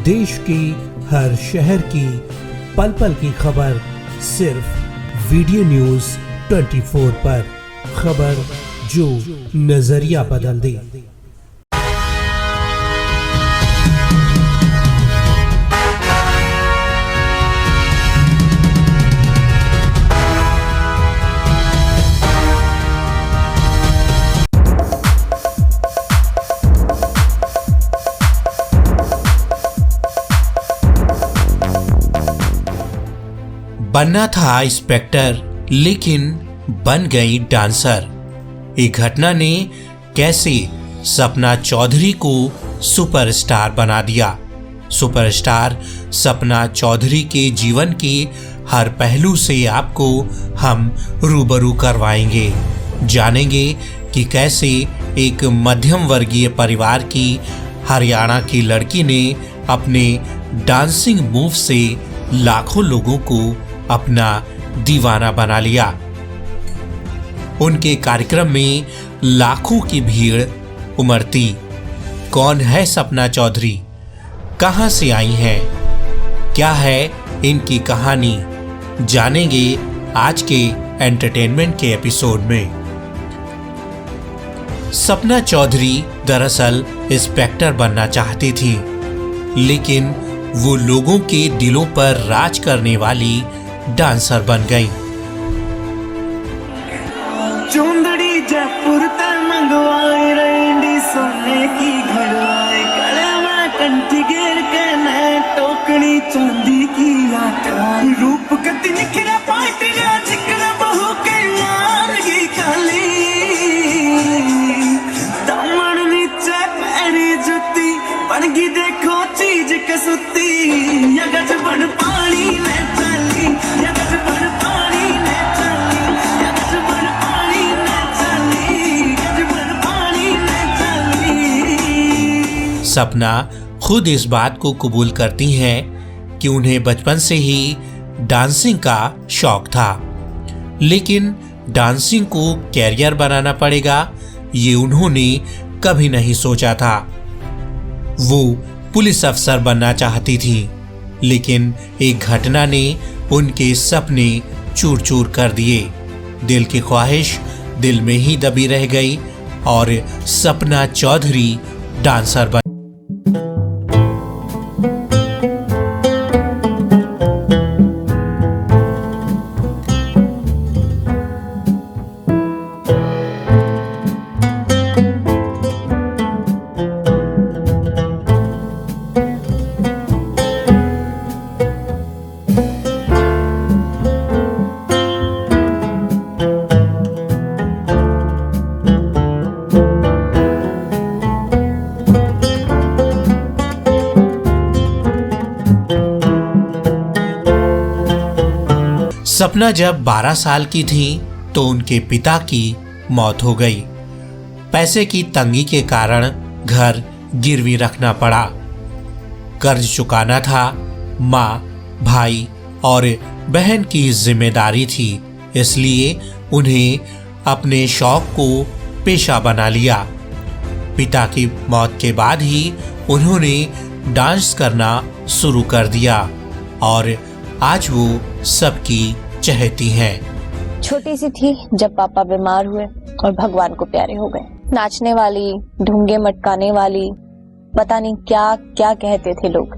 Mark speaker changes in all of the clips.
Speaker 1: देश की हर शहर की पल पल की खबर सिर्फ वीडियो न्यूज 24 पर। खबर जो नजरिया बदल दे। बनना था इंस्पेक्टर लेकिन बन गई डांसर। एक घटना ने कैसे सपना चौधरी को सुपरस्टार बना दिया। सुपरस्टार सपना चौधरी के जीवन के हर पहलू से आपको हम रूबरू करवाएंगे। जानेंगे कि कैसे एक मध्यम वर्गीय परिवार की हरियाणा की लड़की ने अपने डांसिंग मूव से लाखों लोगों को अपना दीवाना बना लिया। उनके कार्यक्रम में लाखों की भीड़ उमड़ती। कौन है सपना चौधरी, कहां से आई हैं, क्या है इनकी कहानी, जानेंगे आज के एंटरटेनमेंट के एपिसोड में। सपना चौधरी दरअसल इंस्पेक्टर बनना चाहती थी, लेकिन वो लोगों के दिलों पर राज करने वाली डांसर बन गई।
Speaker 2: चुंदड़ी जयपुर ते मंगवाए रेंडी सोने की घड़वाए गले में कंठी घेर के मैं टोकनी चांदी की लाटवाई रूप गति निखरा पार्टी रा जिकरा बहू के मान की काली दामन नीचे पैरी जुती बन गई देखो चीज कसुती या गज बन पानी में चली या गज बन पानी में चली या गज बन पानी में चली गज बन पानी में चली।
Speaker 1: सपना खुद इस बात को कबूल करती हैं कि उन्हें बचपन से ही डांसिंग का शौक था, लेकिन डांसिंग को कैरियर बनाना पड़ेगा ये उन्होंने कभी नहीं सोचा था। वो पुलिस अफसर बनना चाहती थी, लेकिन एक घटना ने उनके सपने चूर चूर कर दिए। दिल की ख्वाहिश दिल में ही दबी रह गई और सपना चौधरी डांसर बन। सपना जब 12 साल की थी तो उनके पिता की मौत हो गई। पैसे की तंगी के कारण घर गिरवी रखना पड़ा। कर्ज चुकाना था, माँ, भाई और बहन की जिम्मेदारी थी, इसलिए उन्हें अपने शौक को पेशा बना लिया। पिता की मौत के बाद ही उन्होंने डांस करना शुरू कर दिया और आज वो सबकी चहेती हैं।
Speaker 3: छोटी सी थी जब पापा बीमार हुए और भगवान को प्यारे हो गए। नाचने वाली, ढूंगे मटकाने वाली, पता नहीं क्या क्या कहते थे लोग,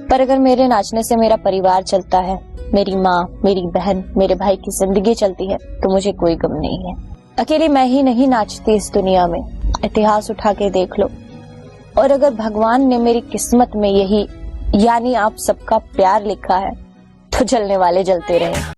Speaker 3: पर अगर मेरे नाचने से मेरा परिवार चलता है, मेरी माँ, मेरी बहन, मेरे भाई की जिंदगी चलती है, तो मुझे कोई गम नहीं है। अकेली मैं ही नहीं नाचती इस दुनिया में, इतिहास उठा के देख लो। और अगर भगवान ने मेरी किस्मत में यही यानी आप सबका प्यार लिखा है, तो जलने वाले जलते रहे।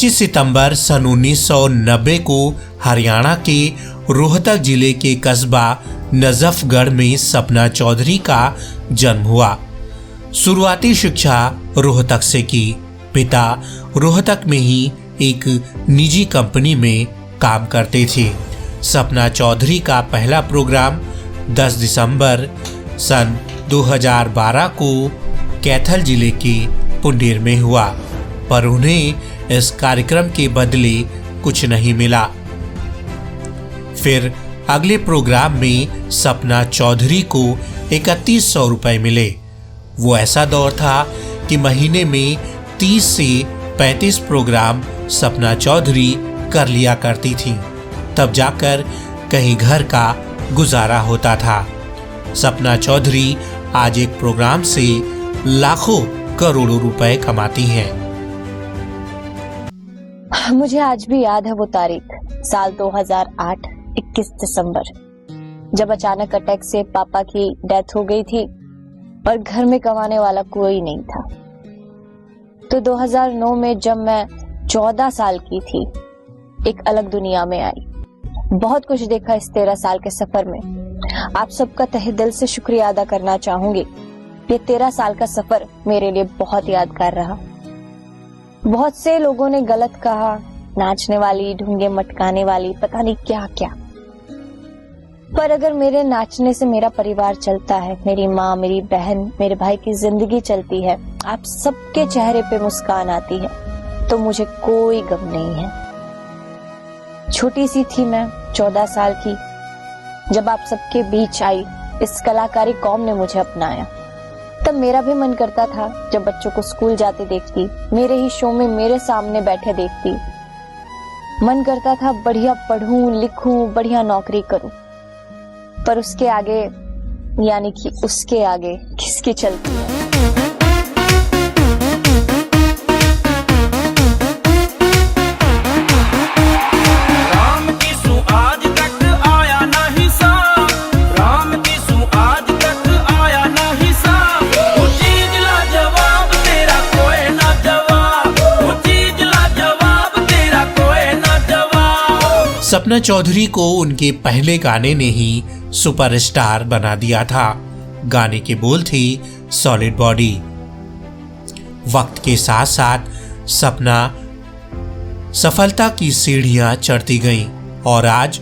Speaker 1: सितंबर सन 1990 को हरियाणा के रोहतक जिले के कस्बा नजफगढ़ में सपना चौधरी का जन्म हुआ। शुरुआती शिक्षा रोहतक से की। पिता रोहतक में ही एक निजी कंपनी में काम करते थे। सपना चौधरी का पहला प्रोग्राम 10 दिसंबर सन 2012 को कैथल जिले के पुंडीर में हुआ, पर उन्हें इस कार्यक्रम के बदले कुछ नहीं मिला। फिर अगले प्रोग्राम में सपना चौधरी को 3100 रुपए मिले। वो ऐसा दौर था कि महीने में 30 से 35 प्रोग्राम सपना चौधरी कर लिया करती थी, तब जाकर कहीं घर का गुजारा होता था। सपना चौधरी आज एक प्रोग्राम से लाखों करोड़ों रुपए कमाती हैं।
Speaker 3: मुझे आज भी याद है वो तारीख, साल 2008, 21 दिसंबर, जब अचानक अटैक से पापा की डेथ हो गई थी और घर में कमाने वाला कोई नहीं था। तो 2009 में जब मैं 14 साल की थी, एक अलग दुनिया में आई। बहुत कुछ देखा इस 13 साल के सफर में। आप सबका तहे दिल से शुक्रिया अदा करना चाहूंगी। ये 13 साल का सफर मेरे लिए बहुत यादगार रहा। बहुत से लोगों ने गलत कहा, नाचने वाली, ढूंगे मटकाने वाली, पता नहीं क्या क्या। पर अगर मेरे नाचने से मेरा परिवार चलता है, मेरी माँ, मेरी बहन, मेरे भाई की जिंदगी चलती है, आप सबके चेहरे पे मुस्कान आती है, तो मुझे कोई गम नहीं है। छोटी सी थी मैं, 14 साल की, जब आप सबके बीच आई। इस कलाकारी कौम ने मुझे अपनाया। तब मेरा भी मन करता था जब बच्चों को स्कूल जाते देखती, मेरे ही शो में मेरे सामने बैठे देखती, मन करता था बढ़िया पढ़ूं, लिखूं, बढ़िया नौकरी करूं। पर उसके आगे, यानी कि उसके आगे किसकी चलती है।
Speaker 1: सपना चौधरी को उनके पहले गाने ने ही सुपरस्टार बना दिया था। गाने के बोल थे सॉलिड बॉडी। वक्त के साथ साथ सपना सफलता की सीढ़ियां चढ़ती गईं और आज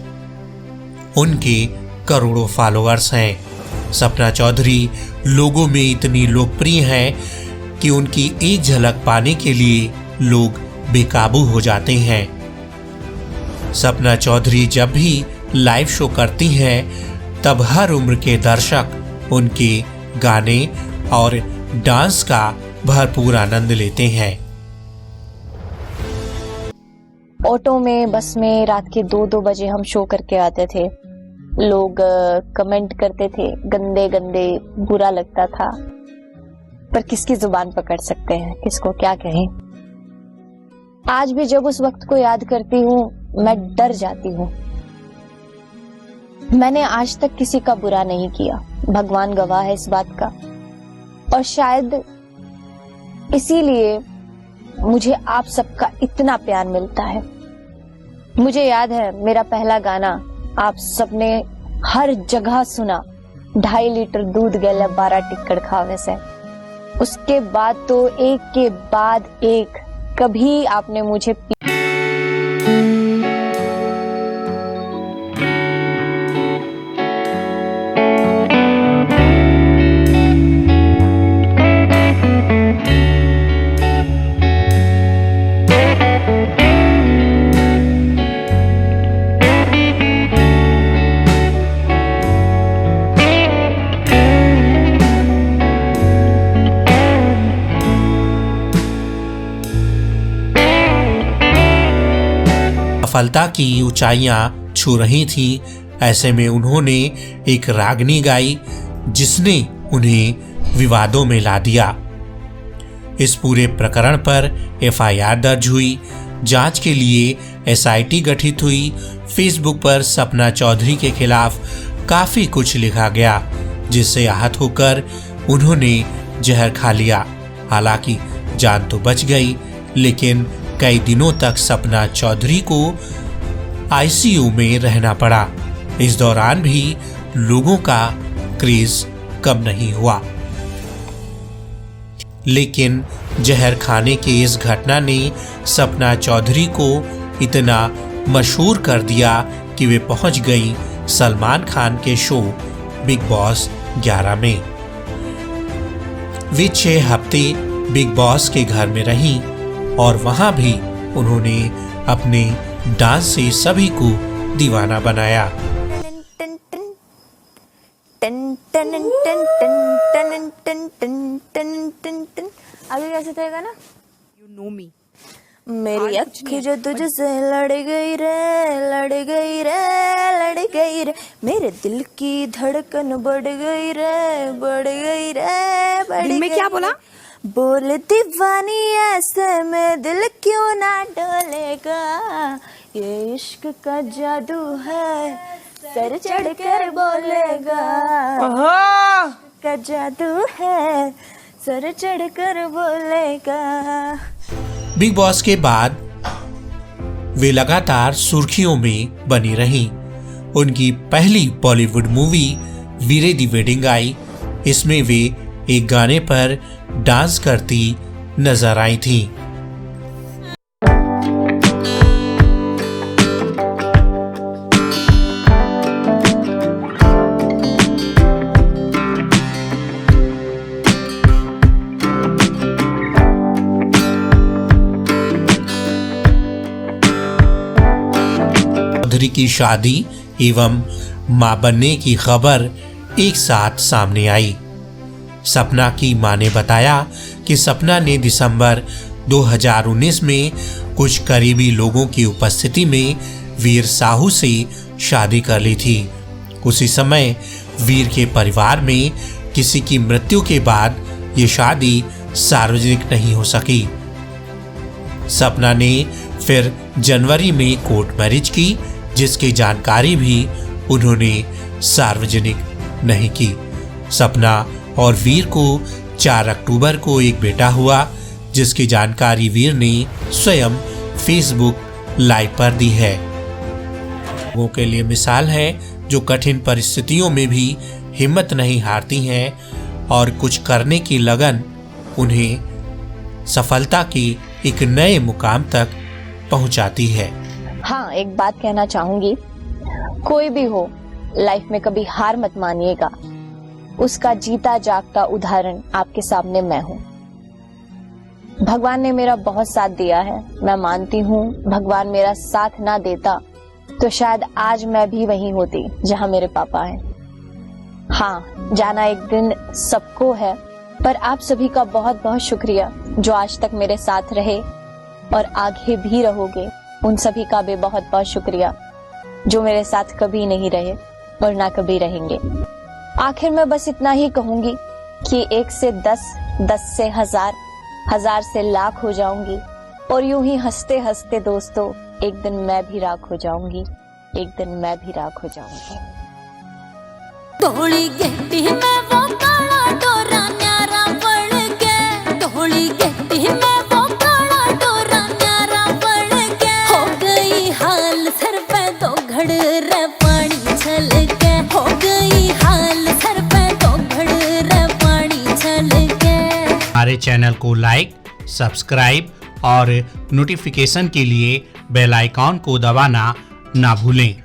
Speaker 1: उनके करोड़ों फॉलोअर्स हैं। सपना चौधरी लोगों में इतनी लोकप्रिय हैं कि उनकी एक झलक पाने के लिए लोग बेकाबू हो जाते हैं। सपना चौधरी जब भी लाइव शो करती हैं, तब हर उम्र के दर्शक उनके गाने और डांस का भरपूर आनंद लेते हैं।
Speaker 3: ऑटो में, बस में रात के 2-2 बजे हम शो करके आते थे। लोग कमेंट करते थे गंदे गंदे, बुरा लगता था, पर किसकी जुबान पकड़ सकते हैं, किसको क्या कहें। आज भी जब उस वक्त को याद करती हूँ, मैं डर जाती हूँ। मैंने आज तक किसी का बुरा नहीं किया, भगवान गवाह है इस बात का। और शायद इसीलिए मुझे आप सबका इतना प्यार मिलता है। मुझे याद है मेरा पहला गाना आप सबने हर जगह सुना, 2.5 लीटर दूध गैला 12 टिक्कड़ खावे से। उसके बाद तो एक के बाद एक, कभी आपने मुझे
Speaker 1: सफलता की ऊंचाइयां छू रही थी। ऐसे में उन्होंने एक रागनी गाई जिसने उन्हें विवादों में ला दिया। इस पूरे प्रकरण पर एफआईआर दर्ज हुई। जांच के लिए एसआईटी गठित हुई। फेसबुक पर सपना चौधरी के खिलाफ काफी कुछ लिखा गया, जिससे आहत होकर उन्होंने जहर खा लिया। हालांकि जान तो बच गई, लेकिन कई दिनों तक सपना चौधरी को आईसीयू में रहना पड़ा। इस दौरान भी लोगों का क्रेज कम नहीं हुआ। लेकिन जहर खाने की इस घटना ने सपना चौधरी को इतना मशहूर कर दिया कि वे पहुंच गईं सलमान खान के शो बिग बॉस 11 में। वे 6 हफ्ते बिग बॉस के घर में रहीं और वहां भी उन्होंने अपने डांस से सभी को दीवाना बनाया।
Speaker 3: आगे कैसे रहेगा ना?
Speaker 4: You know me.
Speaker 3: मेरी अखी जो तुझसे लड़ गई रे, लड़ गई रे, लड़ गई रे, मेरे दिल की धड़कन बढ़ गई रे, बढ़ गई रे, बढ़
Speaker 4: दिल में
Speaker 3: गई
Speaker 4: क्या
Speaker 3: रे।
Speaker 4: बोला?
Speaker 3: बोल दीवानी ऐसे में दिल क्यों ना डोलेगा, ये इश्क का जादू है, सर चढ़ कर बोलेगा, का जादू है, सर चढ़ कर बोलेगा।
Speaker 1: बिग बॉस के बाद वे लगातार सुर्खियों में बनी रहीं। उनकी पहली Bollywood movie Veere the wedding I. इसमें वे एक गाने पर डांस करती नजर आई थीं। चौधरी की शादी एवं मां बनने की खबर एक साथ सामने आई। सपना की मां ने बताया कि सपना ने दिसंबर 2019 में कुछ करीबी लोगों की उपस्थिति में वीर साहू से शादी कर ली थी। उसी समय वीर के परिवार में किसी की मृत्यु के बाद ये शादी सार्वजनिक नहीं हो सकी। सपना ने फिर जनवरी में कोर्ट मैरिज की, जिसकी जानकारी भी उन्होंने सार्वजनिक नहीं की। सपना और वीर को 4 अक्टूबर को एक बेटा हुआ, जिसकी जानकारी वीर ने स्वयं फेसबुक लाइव पर दी है। लोगों के लिए मिसाल है जो कठिन परिस्थितियों में भी हिम्मत नहीं हारती हैं और कुछ करने की लगन उन्हें सफलता के एक नए मुकाम तक पहुंचाती है।
Speaker 3: हाँ, एक बात कहना चाहूंगी, कोई भी हो लाइफ में कभी हार मत मानिएगा। उसका जीता जागता उदाहरण आपके सामने मैं हूँ। भगवान ने मेरा बहुत साथ दिया है। मैं मानती हूँ भगवान मेरा साथ ना देता तो शायद आज मैं भी वहीं होती जहाँ मेरे पापा हैं। हाँ, जाना एक दिन सबको है, पर आप सभी का बहुत बहुत शुक्रिया जो आज तक मेरे साथ रहे और आगे भी रहोगे। उन सभी का भी बहुत बहुत शुक्रिया जो मेरे साथ कभी नहीं रहे और ना कभी रहेंगे। आखिर मैं बस इतना ही कहूंगी कि 1 से 10, 10 से 1000, 1000 से लाख हो जाऊंगी और यूं ही हंसते हंसते दोस्तों एक दिन मैं भी राख हो जाऊंगी, एक दिन मैं भी राख हो जाऊंगी।
Speaker 5: तोड़ी गहती में वो काला डोरा न्यारा बन के, तोड़ी गहती में वो काला डोरा न्यारा बन के, हो गई हाल सर पे तो घड़ रे पानी छल के, हो गई हाल सर पे तो घड़ रे पानी छल के।
Speaker 1: हमारे चैनल को लाइक, सब्सक्राइब और नोटिफिकेशन के लिए बेल आइकॉन को दबाना ना भूलें।